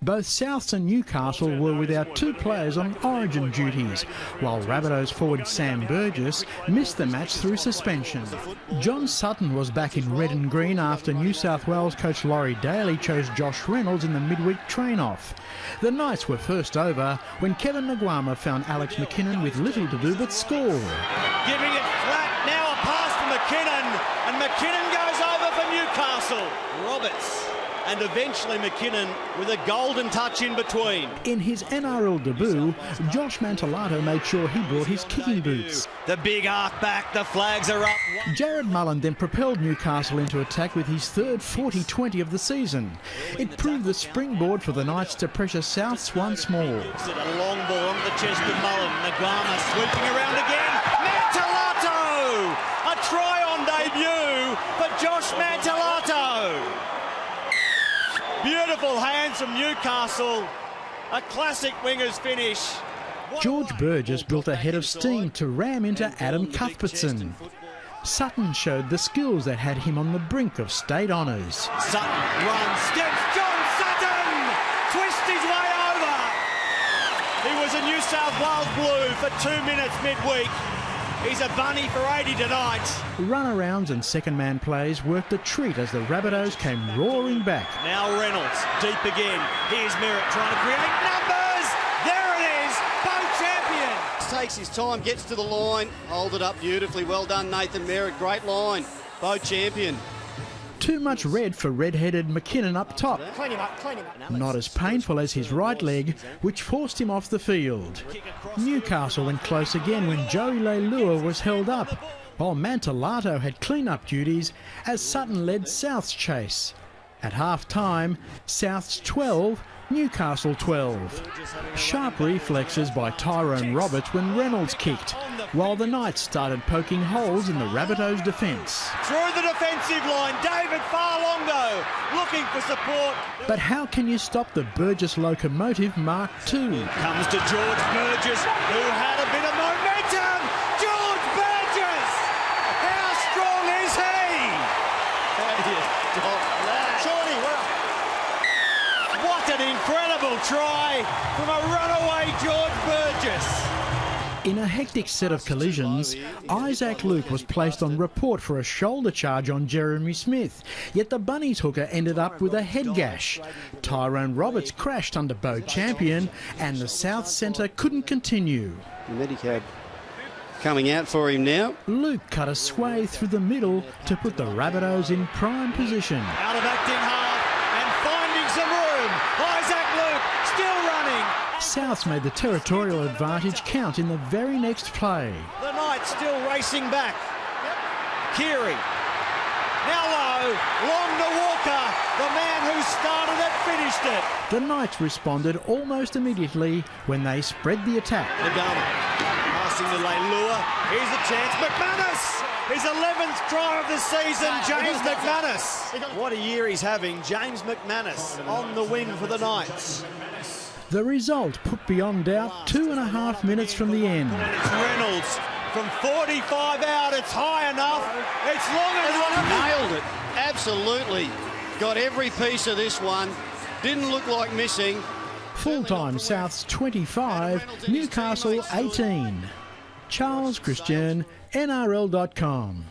Both Souths and Newcastle were without two players on origin duties, while Rabbitohs forward Sam Burgess missed the match through suspension. John Sutton was back in red and green after New South Wales coach Laurie Daly chose Josh Reynolds in the midweek train-off. The Knights were first over when Kevin Naguama found Alex McKinnon with little to do but score. Giving it flat, now a pass to McKinnon, and McKinnon goes over for Newcastle. Roberts, and eventually McKinnon with a golden touch in between. In his NRL debut, Josh Mantellato made sure he brought his kicking boots. The big arc back, the flags are up. Jared Mullen then propelled Newcastle into attack with his third 40-20 of the season. It proved the springboard for the Knights to pressure Souths once more. A long ball on the chest of Mullen. Naguama sweeping around again. Mantellato! A try-on debut for Josh Mantellato. Beautiful hands from Newcastle. A classic winger's finish. George Burgess built a head of steam to ram into Adam Cuthbertson. Sutton showed the skills that had him on the brink of state honours. Sutton runs, steps, John Sutton! Twists his way over. He was a New South Wales Blue for 2 minutes midweek. He's a bunny for 80 tonight. Runarounds and second-man plays worked a treat as the Rabbitohs came roaring back. Now Reynolds, deep again. Here's Merritt trying to create numbers. There it is, Bo champion. Takes his time, gets to the line, hold it up beautifully. Well done, Nathan Merritt. Great line. Bo champion. Too much red for red-headed McKinnon up top. Clean him up, clean him up. Not as painful as his right leg, which forced him off the field. Newcastle went close again when Joey Leilua was held up, while Mantellato had clean-up duties as Sutton led South's chase. At half-time, South's 12, Newcastle 12. Sharp reflexes by Tyrone Roberts when Reynolds kicked, while the Knights started poking holes in the Rabbitohs' defence. Through the defensive line, David Farlongo looking for support. But how can you stop the Burgess locomotive Mark II? Comes to George Burgess, who had a bit of momentum. George Burgess! How strong is he? How do you stop that? Shorty, well, what an incredible try from a runaway George Burgess. In a hectic set of collisions, Isaac Luke was placed on report for a shoulder charge on Jeremy Smith, yet the Bunnies hooker ended up with a head gash. Tyrone Roberts crashed under Bo Champion and the South centre couldn't continue. Medicab coming out for him now. Luke cut a swathe through the middle to put the Rabbitohs in prime position. Out of acting half and finding some room. Isaac Luke still running. Souths made the territorial advantage count in the very next play. The Knights still racing back. Keary. Now low. Long to Walker. The man who started it finished it. The Knights responded almost immediately when they spread the attack. Naguama passing to Leilua. Here's a chance. McManus. His 11th try of the season, James McManus. What a year he's having. James McManus on the wing for the Knights. The result put beyond doubt 2.5 minutes from the end. And it's Reynolds from 45 out. It's high enough. It's long enough. Nailed it. Absolutely. Got every piece of this one. Didn't look like missing. Full-time Souths 25, Newcastle 18. Charles Christian, NRL.com.